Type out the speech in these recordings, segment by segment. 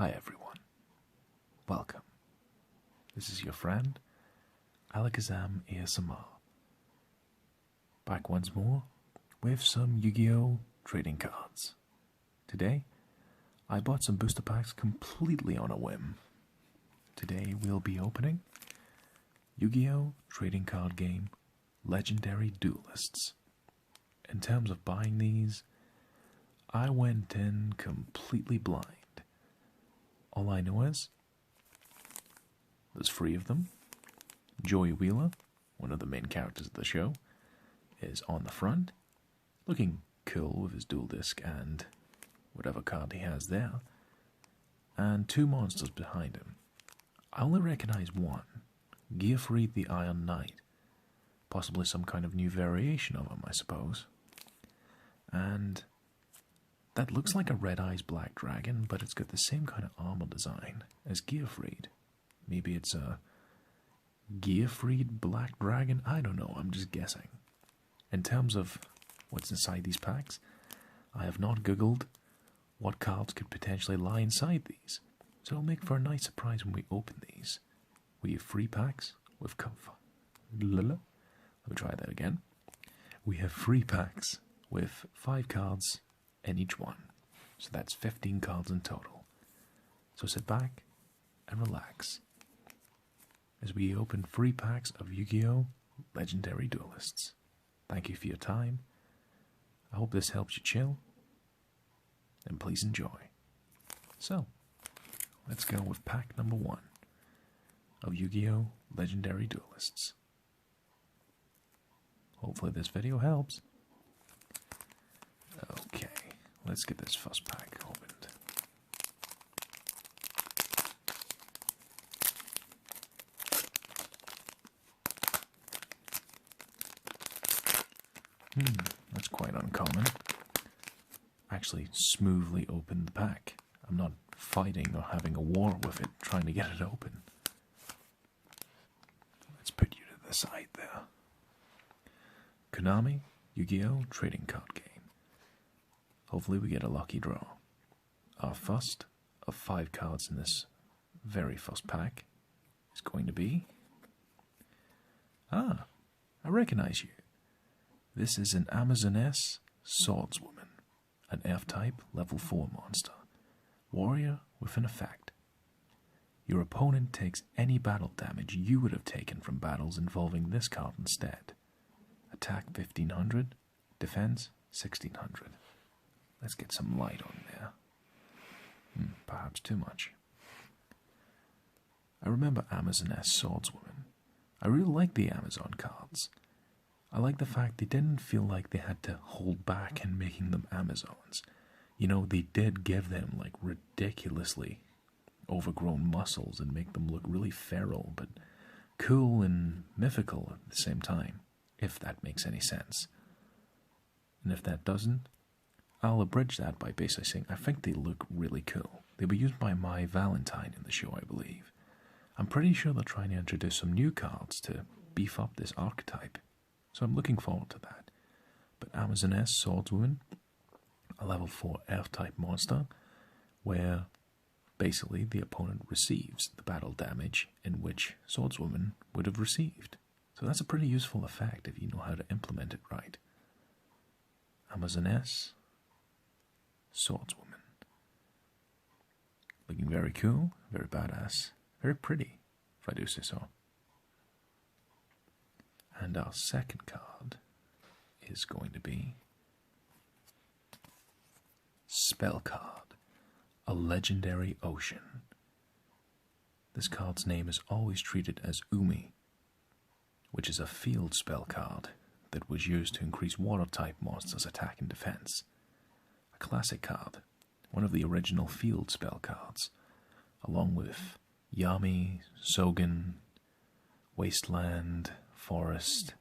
Hi everyone. Welcome. This is your friend, AlakazamASMR. Back once more with some Yu-Gi-Oh! Trading cards. Today, I bought some booster packs completely on a whim. Today we'll be opening Yu-Gi-Oh! Trading card game Legendary Duelists. In terms of buying these, I went in completely blind. All I know is there's 3 of them. Joey Wheeler, one of the main characters of the show, is on the front, looking cool with his dual disc and whatever card he has there, and 2 monsters behind him. I only recognize one, Gearfried the Iron Knight, possibly some kind of new variation of him, I suppose. And that looks like a Red Eyes Black Dragon, but it's got the same kind of armor design as Gearfried. Maybe it's a Gearfried Black Dragon? I don't know, I'm just guessing. In terms of what's inside these packs, I have not googled what cards could potentially lie inside these, so it'll make for a nice surprise when we open these. We have 3 packs with Let me try that again. We have 3 packs with 5 cards in each one. So that's 15 cards in total. So sit back and relax as we open 3 packs of Yu-Gi-Oh! Legendary Duelists. Thank you for your time. I hope this helps you chill. And please enjoy. So, let's go with pack number 1 of Yu-Gi-Oh! Legendary Duelists. Hopefully this video helps. Okay, let's get this first pack opened. That's quite uncommon. Actually, smoothly opened the pack. I'm not fighting or having a war with it, trying to get it open. Let's put you to the side there. Tsunami, Yu-Gi-Oh! Trading card game. Hopefully we get a lucky draw. Our first of 5 cards in this very first pack is going to be... I recognize you. This is an Amazoness Swordswoman, an F-type level 4 monster. Warrior with an effect. Your opponent takes any battle damage you would have taken from battles involving this card instead. Attack 1500, defense 1600. Let's get some light on there. Perhaps too much. I remember Amazoness Swordswoman. I really like the Amazon cards. I like the fact they didn't feel like they had to hold back in making them Amazons. You know, they did give them like ridiculously overgrown muscles and make them look really feral, but cool and mythical at the same time, if that makes any sense. And if that doesn't, I'll abridge that by basically saying I think they look really cool. They were used by my Valentine in the show, I believe. I'm pretty sure they're trying to introduce some new cards to beef up this archetype, so I'm looking forward to that. But Amazoness Swordswoman, a level 4 F-type monster, where basically the opponent receives the battle damage in which Swordswoman would have received. So that's a pretty useful effect if you know how to implement it right. Amazoness Swordswoman. Looking very cool, very badass, very pretty, if I do say so. And our second card is going to be Spell Card, a Legendary Ocean. This card's name is always treated as Umi, which is a field spell card that was used to increase water-type monsters' attack and defense. A classic card, one of the original field spell cards, along with Yami, Sogen, Wasteland, Forest,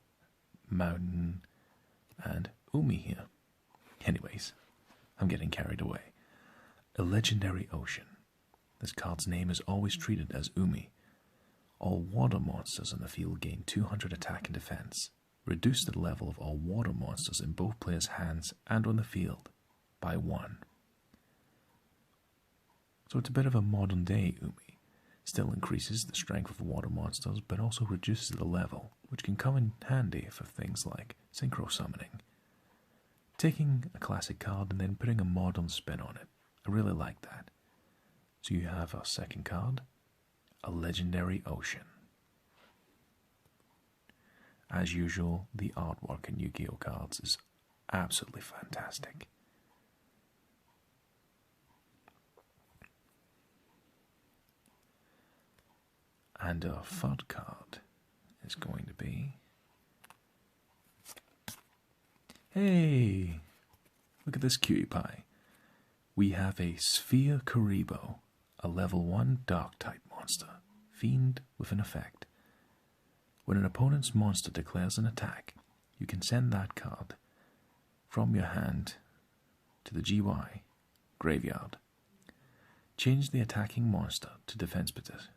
Mountain, and Umi here. Anyways, I'm getting carried away. A Legendary Ocean. This card's name is always treated as Umi. All water monsters in the field gain 200 attack and defense. Reduce the level of all water monsters in both players' hands and on the field by 1. So it's a bit of a modern day Umi. Still increases the strength of water monsters, but also reduces the level, which can come in handy for things like synchro summoning. Taking a classic card and then putting a modern spin on it. I really like that. So you have our second card, a legendary ocean. As usual, the artwork in Yu-Gi-Oh cards is absolutely fantastic. And our third card is going to be... Hey! Look at this cutie pie. We have a Sphere Karibo, a level 1 dark type monster, fiend with an effect. When an opponent's monster declares an attack, you can send that card from your hand to the GY graveyard. Change the attacking monster to defense position.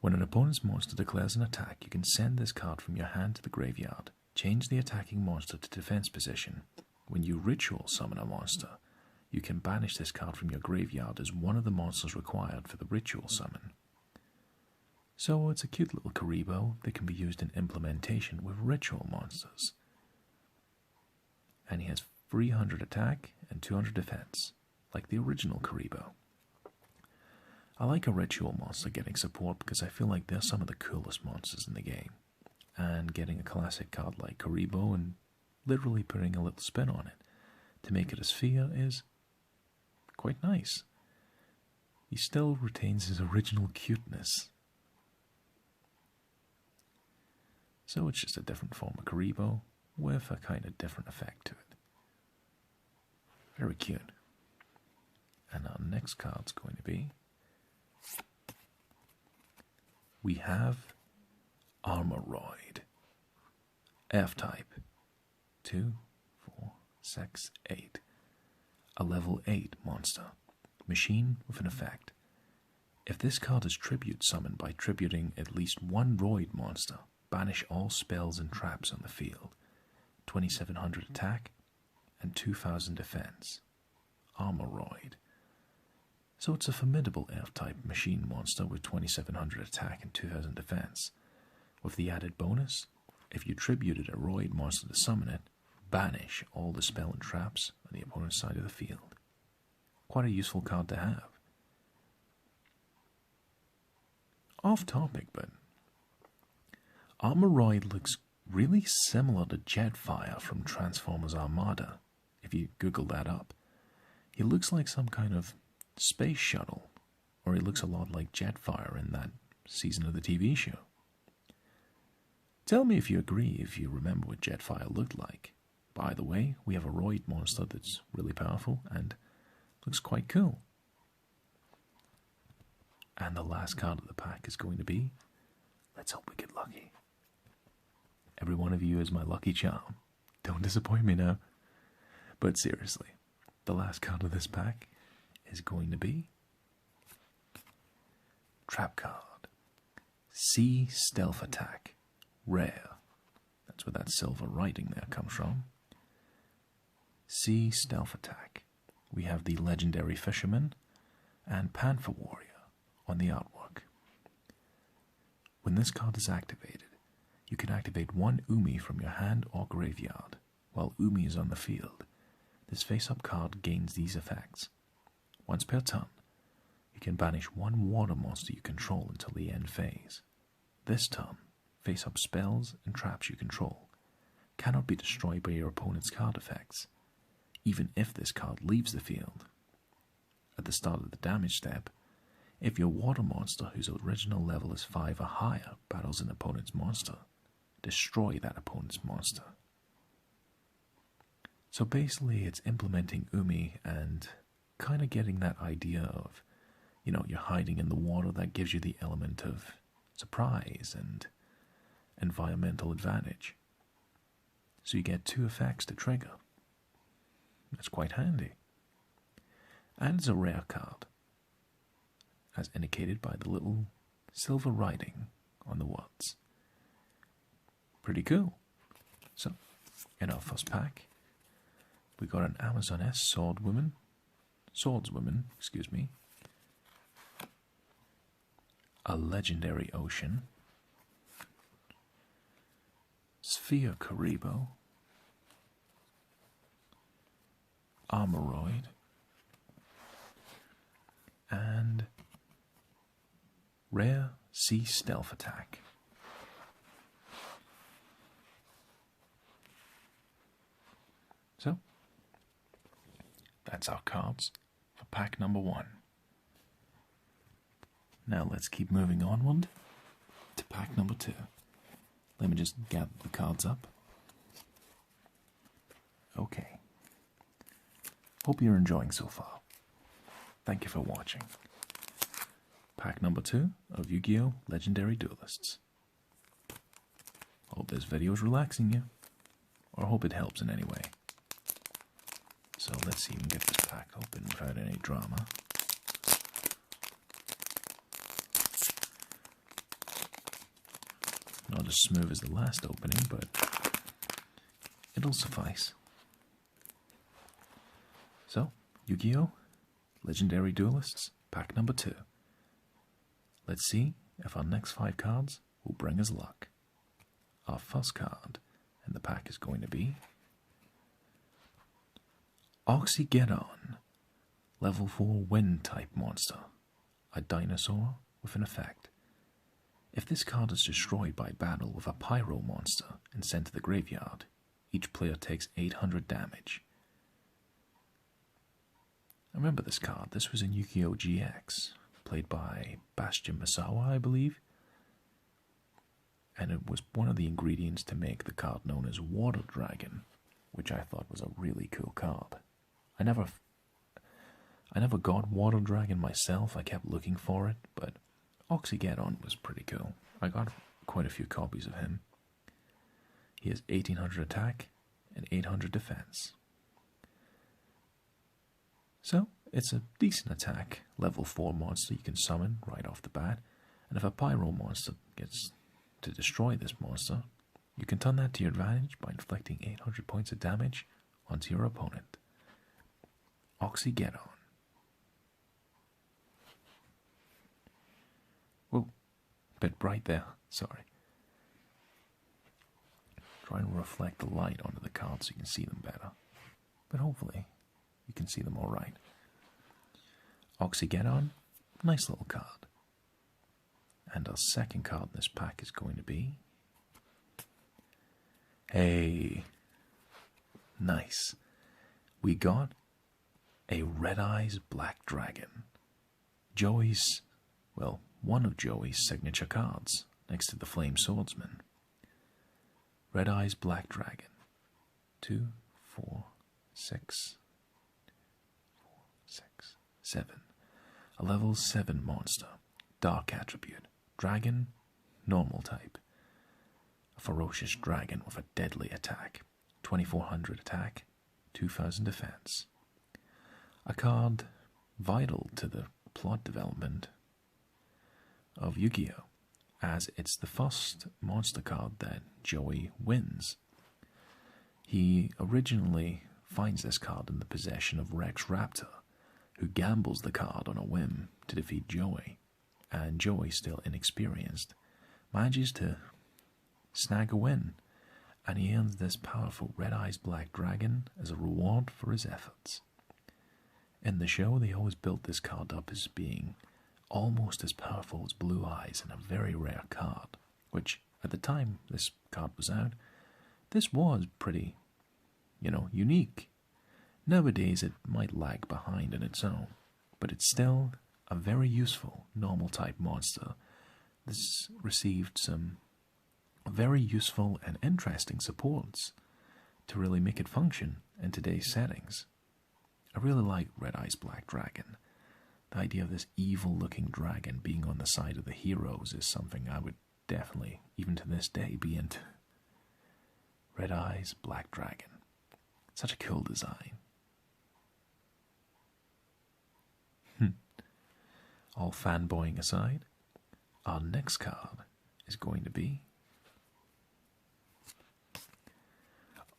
When an opponent's monster declares an attack, you can send this card from your hand to the graveyard. Change the attacking monster to defense position. When you ritual summon a monster, you can banish this card from your graveyard as one of the monsters required for the ritual summon. So it's a cute little Karibo that can be used in implementation with ritual monsters. And he has 300 attack and 200 defense, like the original Karibo. I like a ritual monster getting support because I feel like they're some of the coolest monsters in the game. And getting a classic card like Karibo and literally putting a little spin on it to make it a sphere is quite nice. He still retains his original cuteness. So it's just a different form of Karibo with a kind of different effect to it. Very cute. And our next card's going to be... We have Armoroid. F-type. 2, 4, 6, 8. A level 8 monster. Machine with an effect. If this card is tribute summoned by tributing at least one Roid monster, banish all spells and traps on the field. 2700 attack and 2000 defense. Armoroid. So it's a formidable F-type machine monster with 2700 attack and 2000 defense. With the added bonus, if you tributed a Roid monster to summon it, banish all the spell and traps on the opponent's side of the field. Quite a useful card to have. Off topic, but Armoroid looks really similar to Jetfire from Transformers Armada, if you Google that up. He looks like some kind of space shuttle, or he looks a lot like Jetfire in that season of the TV show. Tell me if you agree, if you remember what Jetfire looked like. By the way, we have a Roid monster that's really powerful and looks quite cool. And the last card of the pack is going to be, let's hope we get lucky. Every one of you is my lucky charm. Don't disappoint me now. But seriously, the last card of this pack is going to be Trap card. Sea Stealth Attack. Rare. That's where that silver writing there comes from. Sea Stealth Attack. We have the legendary Fisherman and Panther Warrior on the artwork. When this card is activated, you can activate one Umi from your hand or graveyard. While Umi is on the field, this face-up card gains these effects. Once per turn, you can banish one water monster you control until the end phase. This turn, face-up spells and traps you control cannot be destroyed by your opponent's card effects, even if this card leaves the field. At the start of the damage step, if your water monster whose original level is 5 or higher battles an opponent's monster, destroy that opponent's monster. So basically it's implementing Umi and kind of getting that idea of, you're hiding in the water. That gives you the element of surprise and environmental advantage. So you get 2 effects to trigger. That's quite handy. And it's a rare card, as indicated by the little silver writing on the words. Pretty cool. So, in our first pack, we got an Amazoness Sword Woman swordswoman, excuse me, a legendary ocean, sphere Karibo, Armoroid, and rare sea stealth attack. So, that's our cards for pack number 1. Now let's keep moving onward to pack number 2. Let me just gather the cards up. Okay. Hope you're enjoying so far. Thank you for watching. Pack number 2 of Yu-Gi-Oh! Legendary Duelists. Hope this video is relaxing you, or hope it helps in any way. So let's see if we can get this pack open without any drama. Not as smooth as the last opening, but it'll suffice. So, Yu-Gi-Oh! Legendary Duelists, pack number 2. Let's see if our next 5 cards will bring us luck. Our first card in the pack is going to be Oxygeddon, level 4 wind type monster, a dinosaur with an effect. If this card is destroyed by battle with a pyro monster and sent to the graveyard, each player takes 800 damage. I remember this card. This was in Yu-Gi-Oh! GX, played by Bastion Misawa, I believe. And it was one of the ingredients to make the card known as Water Dragon, which I thought was a really cool card. I never got Water Dragon myself. I kept looking for it, but Oxygeddon was pretty cool. I got quite a few copies of him. He has 1800 attack and 800 defense. So, it's a decent attack, level 4 monster you can summon right off the bat, and if a pyro monster gets to destroy this monster, you can turn that to your advantage by inflicting 800 points of damage onto your opponent. Oxygeddon. Whoa, bit bright there, sorry. Try and reflect the light onto the cards so you can see them better. But hopefully, you can see them alright. Oxygeddon, nice little card. And our second card in this pack is going to be... Hey, nice. We got a Red Eyes Black Dragon. Joey's, well, one of Joey's signature cards, next to the Flame Swordsman. Red Eyes Black Dragon. 2, 4, 6, 7. A level 7 monster. Dark attribute. Dragon, normal type. A ferocious dragon with a deadly attack. 2400 attack, 2000 defense. A card vital to the plot development of Yu-Gi-Oh! As it's the first monster card that Joey wins. He originally finds this card in the possession of Rex Raptor, who gambles the card on a whim to defeat Joey, and Joey, still inexperienced, manages to snag a win, and he earns this powerful Red Eyes Black Dragon as a reward for his efforts. In the show, they always built this card up as being almost as powerful as Blue Eyes, and a very rare card, which, at the time this card was out, this was pretty, unique. Nowadays it might lag behind in its own, but it's still a very useful normal type monster. This received some very useful and interesting supports to really make it function in today's settings. I really like Red Eyes Black Dragon. The idea of this evil-looking dragon being on the side of the heroes is something I would definitely, even to this day, be into. Red Eyes Black Dragon. Such a cool design. All fanboying aside, our next card is going to be...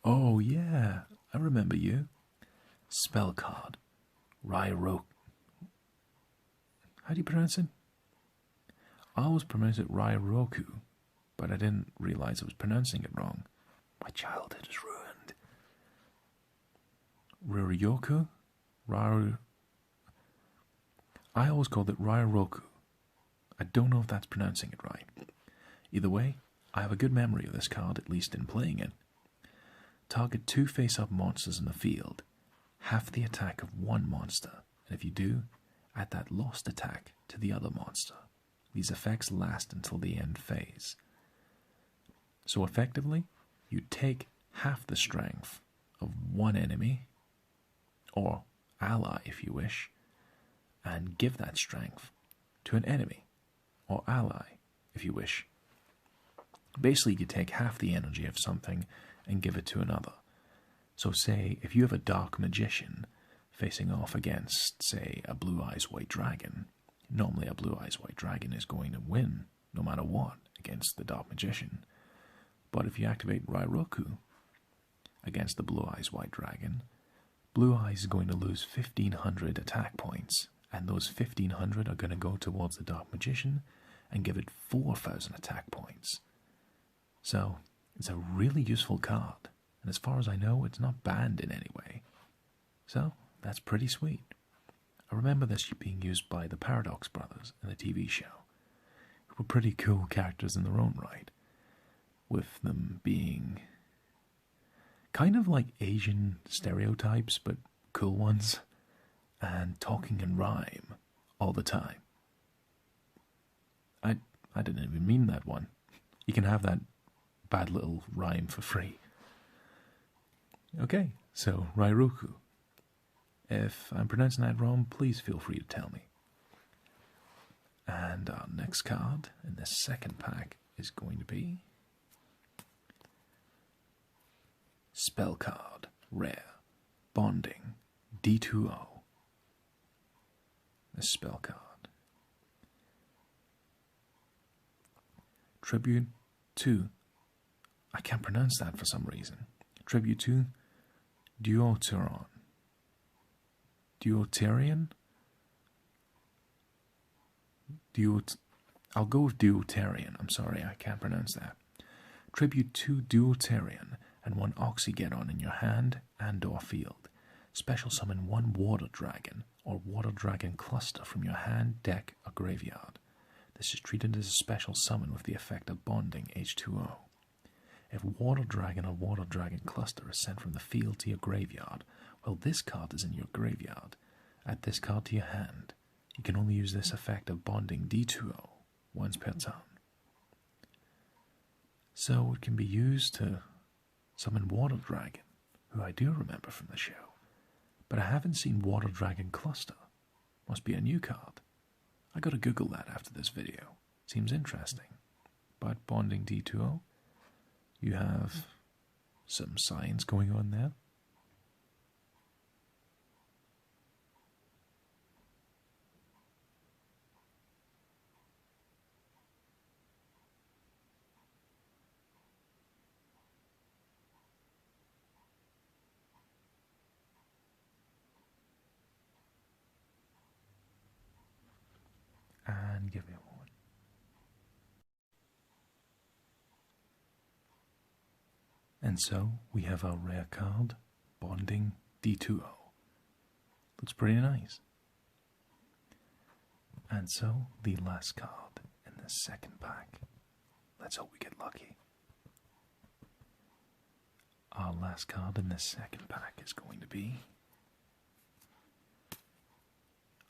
Oh yeah, I remember you. Spell card. Rairoku. How do you pronounce it? I always pronounce it Rairoku, but I didn't realize I was pronouncing it wrong. My childhood is ruined. Ruryoku? I always called it Rairoku. I don't know if that's pronouncing it right. Either way, I have a good memory of this card, at least in playing it. Target 2 face-up monsters in the field. Half the attack of one monster, and if you do, add that lost attack to the other monster. These effects last until the end phase. So effectively, you take half the strength of one enemy, or ally if you wish, and give that strength to an enemy, or ally if you wish. Basically, you take half the energy of something and give it to another. So say, if you have a dark magician facing off against, say, a blue eyes white dragon, normally a blue eyes white dragon is going to win, no matter what, against the dark magician. But if you activate Rairoku against the blue eyes white dragon, blue eyes is going to lose 1,500 attack points, and those 1,500 are going to go towards the dark magician and give it 4,000 attack points. So, it's a really useful card, and as far as I know, it's not banned in any way. So, that's pretty sweet. I remember this being used by the Paradox brothers in the TV show, who were pretty cool characters in their own right, with them being kind of like Asian stereotypes, but cool ones, and talking in rhyme all the time. I didn't even mean that one. You can have that bad little rhyme for free. Okay, so Rairoku. If I'm pronouncing that wrong, please feel free to tell me. And our next card in this second pack is going to be Spell Card, Rare, Bonding, D2O. This spell card. Tribute to, I can't pronounce that for some reason. Tribute to Duoterian. I'll go with Duoterian. I'm sorry, I can't pronounce that. Tribute to Duoterian and 1 Oxygeddon in your hand and or field. Special summon 1 Water Dragon or Water Dragon cluster from your hand, deck, or graveyard. This is treated as a special summon with the effect of bonding H2O. If Water Dragon or Water Dragon cluster is sent from the field to your graveyard, while this card is in your graveyard, add this card to your hand. You can only use this effect of bonding D2O once per turn. So it can be used to summon Water Dragon, who I do remember from the show, but I haven't seen Water Dragon cluster. Must be a new card. I gotta Google that after this video. Seems interesting. But bonding D2O, you have some science going on there. And give me a moment. And so we have our rare card, Bonding D2O. Looks pretty nice. And so the last card in the second pack. Let's hope we get lucky. Our last card in this second pack is going to be...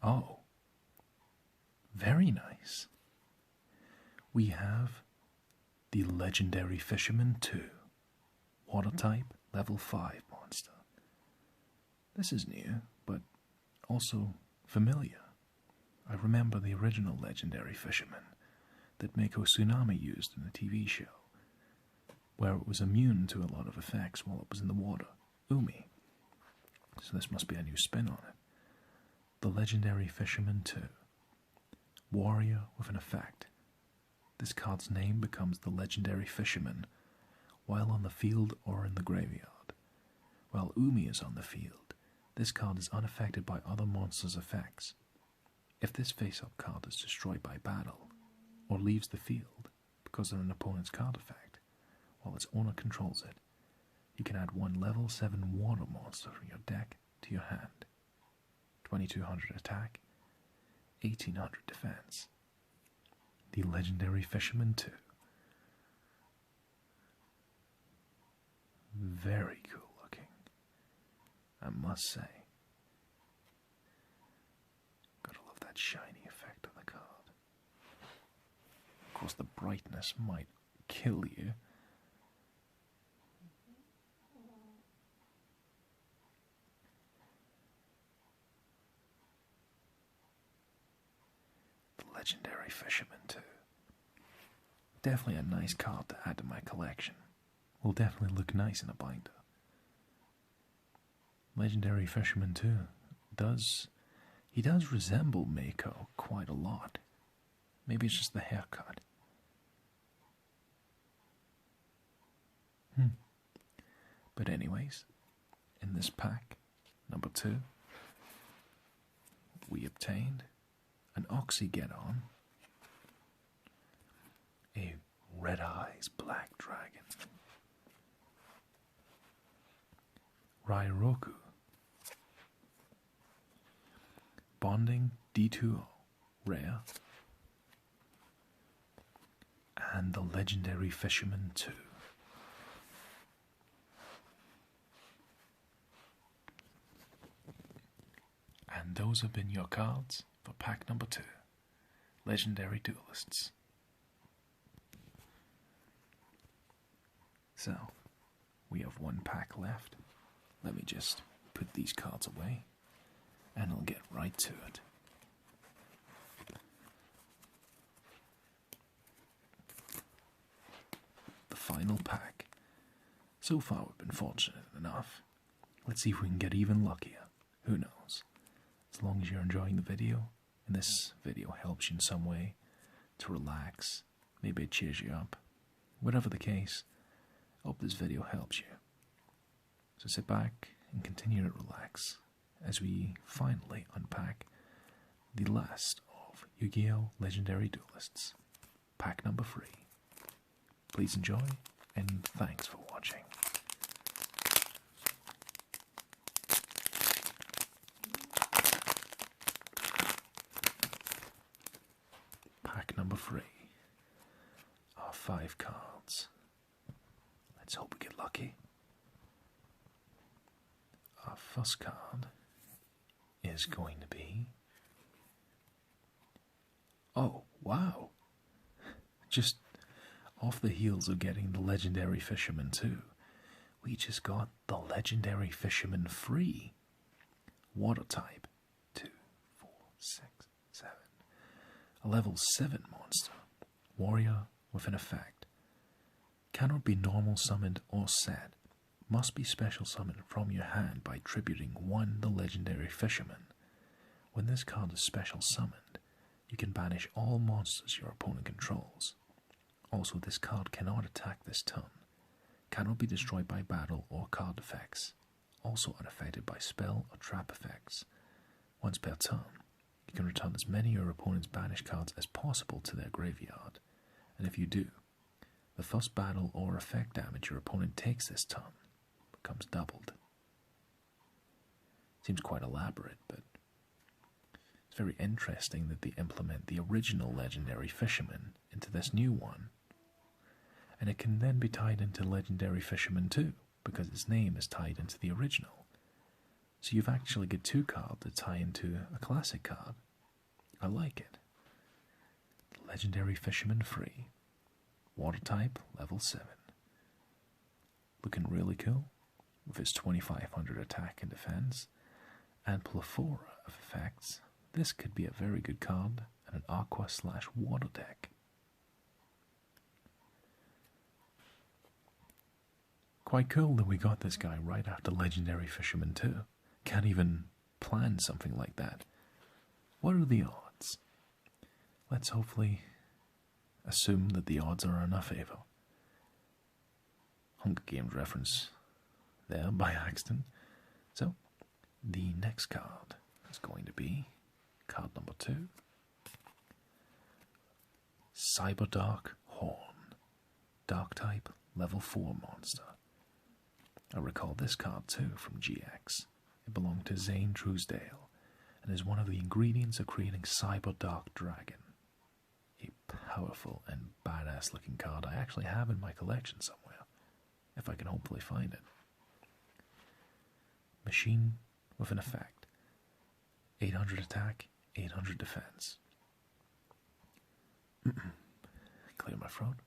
Oh. Very nice. We have the Legendary Fisherman 2, Water type, level 5 monster. This is new, but also familiar. I remember the original Legendary Fisherman that Mako Tsunami used in the TV show, where it was immune to a lot of effects while it was in the water. Umi. So this must be a new spin on it. The Legendary Fisherman 2. Warrior with an effect. This card's name becomes the Legendary Fisherman while on the field or in the graveyard. While Umi is on the field, This card is unaffected by other monsters' effects. If this face-up card is destroyed by battle, or leaves the field because of an opponent's card effect, while its owner controls it, you can add one level 7 water monster from your deck to your hand. 2200 attack, 1800 defense. The Legendary Fisherman 2. Very cool looking, I must say. Gotta love that shiny effect on the card. Of course, the brightness might kill you. The Legendary Fisherman 2. Definitely a nice card to add to my collection. Will definitely look nice in a binder. Legendary Fisherman 2 does resemble Mako quite a lot. Maybe it's just the haircut. But anyways, in this pack, number 2, we obtained an Oxygeddon, a Red Eyes Black Dragon, Rairoku, Bonding D2O, Rare, and the Legendary Fisherman 2. And those have been your cards for pack number 2, Legendary Duelists. So, we have one pack left. Let me just put these cards away, and I'll get right to it. The final pack. So far we've been fortunate enough. Let's see if we can get even luckier. Who knows? As long as you're enjoying the video, and this video helps you in some way to relax, maybe it cheers you up. Whatever the case, I hope this video helps you. So sit back and continue to relax as we finally unpack the last of Yu-Gi-Oh! Legendary Duelists, pack number 3. Please enjoy, and thanks for watching. Pack number 3. Our 5 cards. Let's hope we get lucky. Our first card is going to be... Oh, wow! Just off the heels of getting the Legendary Fisherman 2, we just got the Legendary Fisherman free. Water type. 2, 4, 6, 7. A level 7 monster. Warrior with an effect. Cannot be normal summoned or set. Must be special summoned from your hand by tributing 1 the Legendary Fisherman. When this card is special summoned, you can banish all monsters your opponent controls. Also, this card cannot attack this turn. Cannot be destroyed by battle or card effects. Also unaffected by spell or trap effects. Once per turn, you can return as many of your opponent's banished cards as possible to their graveyard. And if you do, the first battle or effect damage your opponent takes this turn becomes doubled. Seems quite elaborate, but it's very interesting that they implement the original Legendary Fisherman into this new one. And it can then be tied into Legendary Fisherman 2, because its name is tied into the original. So you've actually got 2 cards that tie into a classic card. I like it. Legendary Fisherman 3. Water type, level 7. Looking really cool, with its 2500 attack and defense, and plethora of effects. This could be a very good card in an aqua/water deck. Quite cool that we got this guy right after Legendary Fisherman 2. Can't even plan something like that. What are the odds? Let's hopefully assume that the odds are in our favor. Hunger Games reference there by accident. So, The next card is going to be card number 2. Cyberdark Horn. Dark type, level 4 monster. I recall this card too from GX. It belonged to Zane Truesdale and is one of the ingredients of creating Cyberdark Dragon. A powerful and badass looking card I actually have in my collection somewhere, if I can hopefully find it. Machine with an effect. 800 attack, 800 defense. Clear my throat.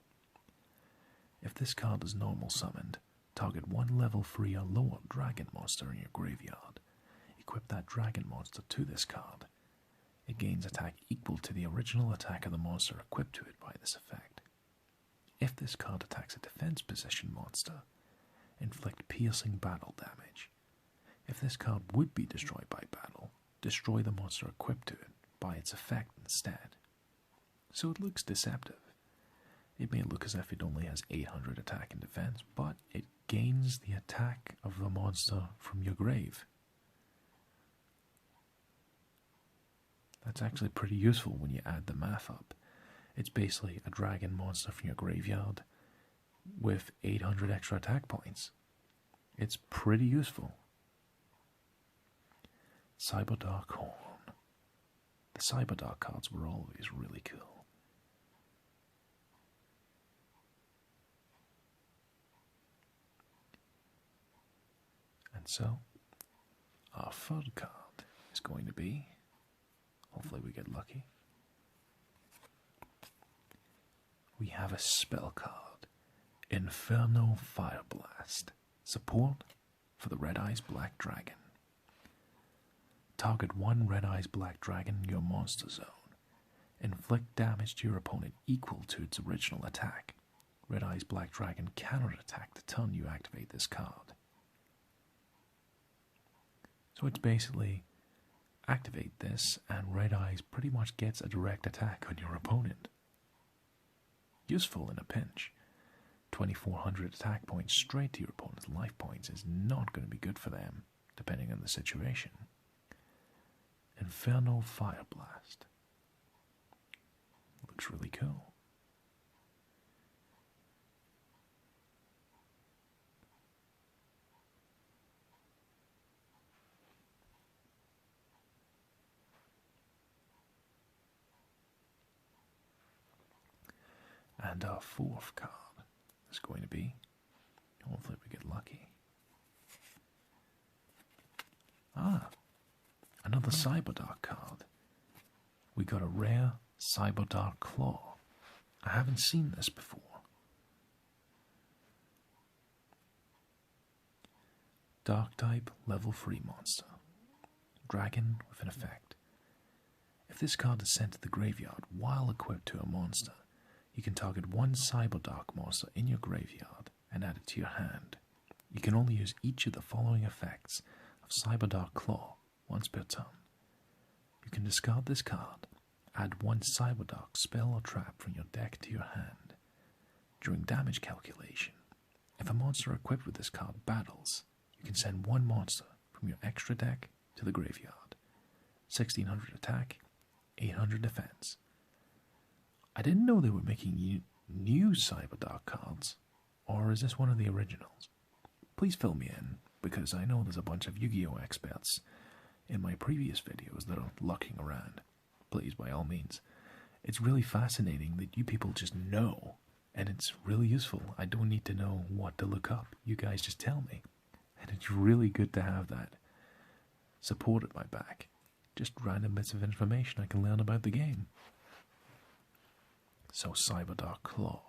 If this card is normal summoned, target one level 3 or lower dragon monster in your graveyard. Equip that dragon monster to this card. It gains attack equal to the original attack of the monster equipped to it by this effect. If this card attacks a defense position monster, inflict piercing battle damage. If this card would be destroyed by battle, destroy the monster equipped to it by its effect instead. So it looks deceptive. It may look as if it only has 800 attack and defense, but it gains the attack of the monster from your grave. That's actually pretty useful when you add the math up. It's basically a dragon monster from your graveyard with 800 extra attack points. It's pretty useful. Cyberdark Horn. The Cyberdark cards were always really cool. And so, our third card is going to be, hopefully we get lucky, we have a spell card, Inferno Fireblast, support for the Red Eyes Black Dragon. Target one Red Eyes Black Dragon in your monster zone. Inflict damage to your opponent equal to its original attack. Red Eyes Black Dragon cannot attack the turn you activate this card. So it's basically activate this and Red Eyes pretty much gets a direct attack on your opponent. Useful in a pinch. 2400 attack points straight to your opponent's life points is not going to be good for them, depending on the situation. Inferno Fireblast. Looks really cool. And our fourth card is going to be, hopefully we get lucky. Another Cyberdark card. We got a rare Cyberdark Claw. I haven't seen this before. Dark type, level 3 monster. Dragon with an effect. If this card is sent to the graveyard while equipped to a monster, you can target one Cyberdark monster in your graveyard and add it to your hand. You can only use each of the following effects of Cyberdark Claw once per turn. You can discard this card, add one Cyberdark spell or trap from your deck to your hand. During damage calculation, if a monster equipped with this card battles, you can send one monster from your extra deck to the graveyard. 1600 attack, 800 defense. I didn't know they were making new Cyberdark cards, or is this one of the originals? Please fill me in, because I know there's a bunch of Yu-Gi-Oh! Experts in my previous videos that are lurking around. Please, by all means. It's really fascinating that you people just know, and it's really useful. I don't need to know what to look up. You guys just tell me. And it's really good to have that support at my back. Just random bits of information I can learn about the game. So Cyberdark Claw.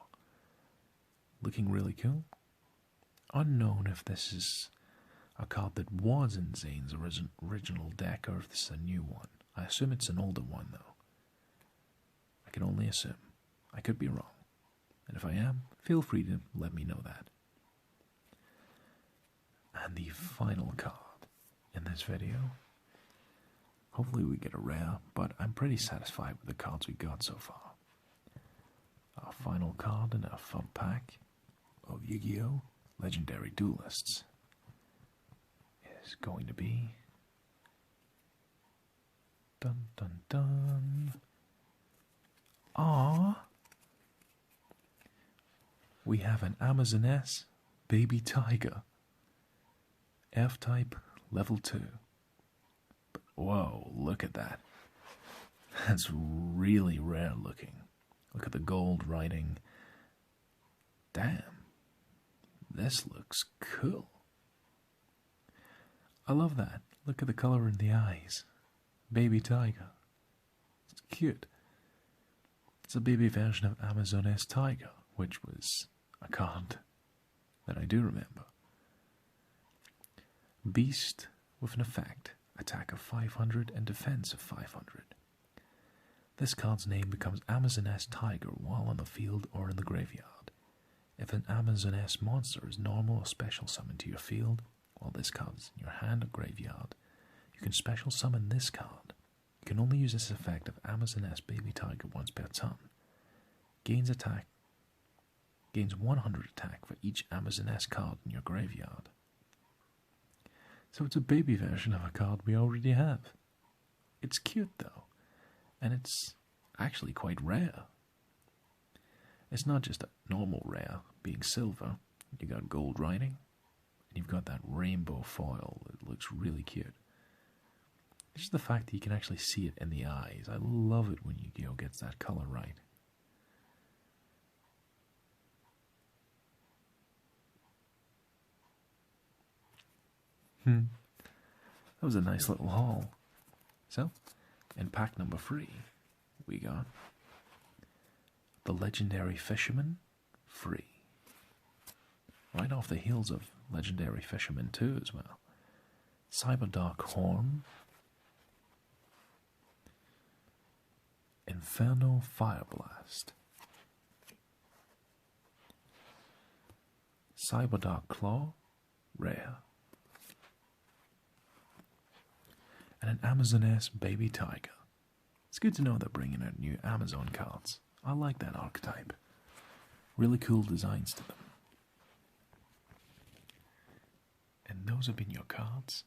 Looking really cool. Unknown if this is a card that was in Zane's original deck or if this is a new one. I assume it's an older one though. I can only assume. I could be wrong. And if I am, feel free to let me know that. And the final card in this video. Hopefully we get a rare, but I'm pretty satisfied with the cards we got so far. Our final card in our fun pack of Yu-Gi-Oh! Legendary Duelists is going to be Dun dun dun. Ah, we have an Amazoness baby tiger. F-type level 2. But whoa, look at that. That's really rare looking. Look at the gold writing. Damn. This looks cool. I love that. Look at the color in the eyes. Baby tiger. It's cute. It's a baby version of Amazoness tiger, which was a card that I do remember. Beast with an effect. Attack of 500 and defense of 500. This card's name becomes Amazoness tiger while on the field or in the graveyard. If an Amazoness monster is normal or special summoned to your field, while this card is in your hand or graveyard, you can special summon this card. You can only use this effect of Amazoness baby tiger once per turn. Gains 100 attack for each Amazoness card in your graveyard. So it's a baby version of a card we already have. It's cute though, and it's actually quite rare. It's not just a normal rare, being silver. You got gold writing, and you've got that rainbow foil that looks really cute. It's just the fact that you can actually see it in the eyes. I love it when Yu-Gi-Oh! Gets that color right. That was a nice little haul. So, in pack number 3, we got the Legendary Fisherman free. Right off the heels of Legendary Fisherman 2 as well. Cyberdark Horn. Inferno Fireblast. Cyberdark Claw, rare. And an Amazoness baby tiger. It's good to know they're bringing out new Amazon cards. I like that archetype. Really cool designs to them. And those have been your cards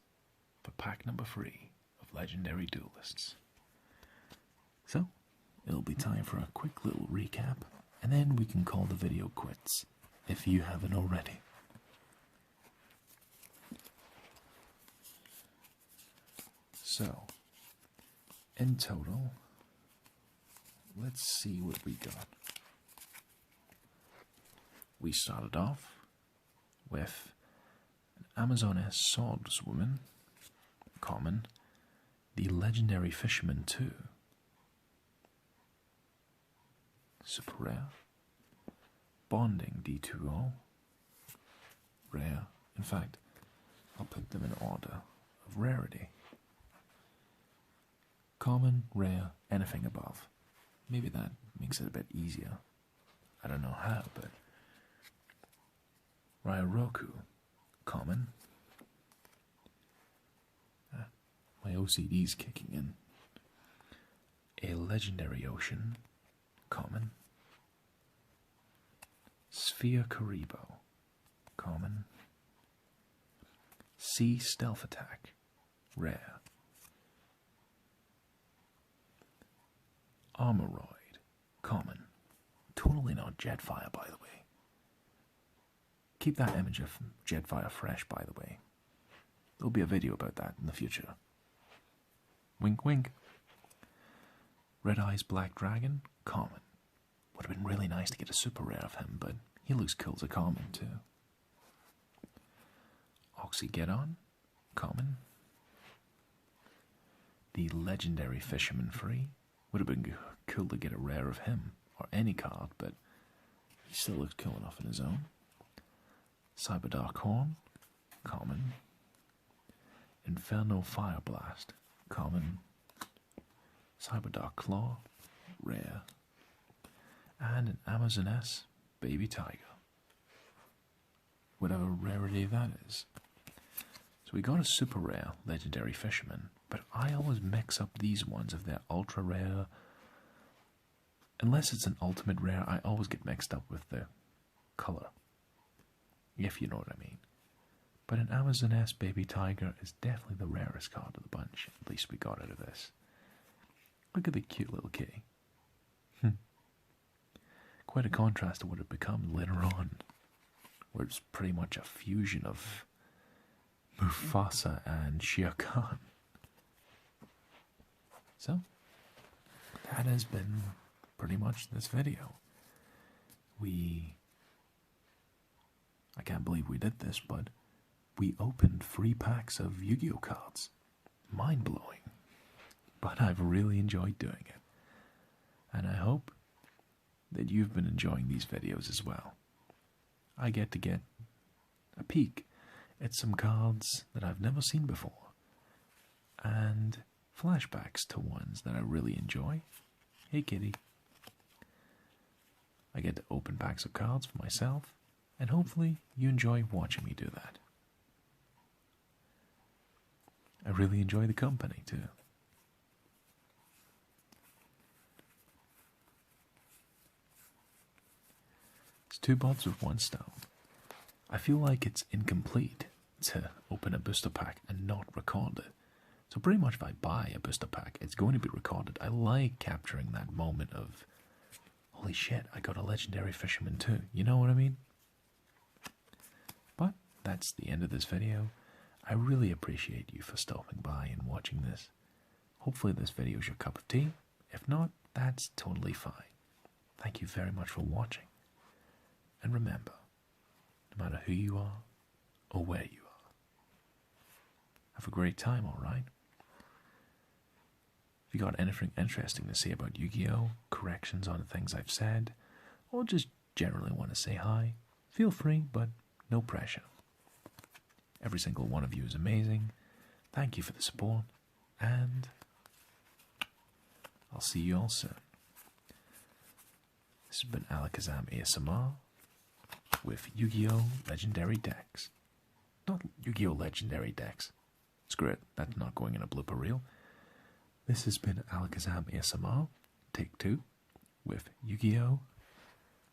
for pack number 3 of Legendary Duelists. So, it'll be time for a quick little recap, and then we can call the video quits, if you haven't already. So, in total, let's see what we got. We started off with an Amazoness Swordswoman, common, the Legendary Fisherman 2, super rare, Bonding D2O, rare. In fact, I'll put them in order of rarity. Common, rare, anything above. Maybe that makes it a bit easier. I don't know how, but Ryoroku, common. My OCD's kicking in. A Legendary Ocean, common. Sphere Karibo, common. Sea Stealth Attack, rare. Armoroid, common. Totally not Jetfire, by the way. Keep that image of Jetfire fresh, by the way. There'll be a video about that in the future. Wink wink. Red Eyes Black Dragon, common. Would have been really nice to get a super rare of him, but he looks cool as a common too. Oxygeddon, common. The Legendary Fisherman free. Would have been cool to get a rare of him, or any card, but he still looks cool enough on his own. Cyberdark Horn, common. Inferno Fireblast, common. Cyberdark Claw, rare. And an Amazoness baby tiger. Whatever rarity that is. So we got a super rare Legendary Fisherman, but I always mix up these ones if they're ultra rare. Unless it's an ultimate rare, I always get mixed up with the color. If you know what I mean. But an Amazoness baby tiger is definitely the rarest card of the bunch. At least we got out of this. Look at the cute little kitty. Quite a contrast to what it become later on, where it's pretty much a fusion of Mufasa and Shere Khan. So, that has been pretty much this video. I can't believe we did this, but we opened 3 packs of Yu-Gi-Oh cards. Mind-blowing. But I've really enjoyed doing it. And I hope that you've been enjoying these videos as well. I get to get a peek at some cards that I've never seen before, and flashbacks to ones that I really enjoy. Hey kitty. I get to open packs of cards for myself, and hopefully you enjoy watching me do that. I really enjoy the company too. It's 2 birds with 1 stone. I feel like it's incomplete to open a booster pack and not record it. So pretty much if I buy a booster pack, it's going to be recorded. I like capturing that moment of, holy shit, I got a legendary fisherman too. You know what I mean? But that's the end of this video. I really appreciate you for stopping by and watching this. Hopefully this video is your cup of tea. If not, that's totally fine. Thank you very much for watching. And remember, no matter who you are or where you are, have a great time, alright? If you got anything interesting to say about Yu-Gi-Oh!, corrections on things I've said, or just generally want to say hi, feel free, but no pressure. Every single one of you is amazing. Thank you for the support, and I'll see you all soon. This has been AlakazamASMR with Yu-Gi-Oh! Legendary decks. Not Yu-Gi-Oh! Legendary decks. Screw it, that's not going in a blooper reel. This has been AlakazamASMR, take 2, with Yu-Gi-Oh!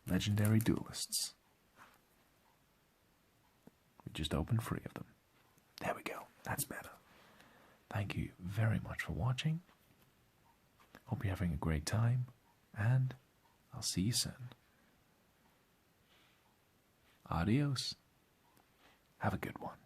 Legendary Duelists. We just opened 3 of them. There we go, that's better. Thank you very much for watching. Hope you're having a great time, and I'll see you soon. Adios. Have a good one.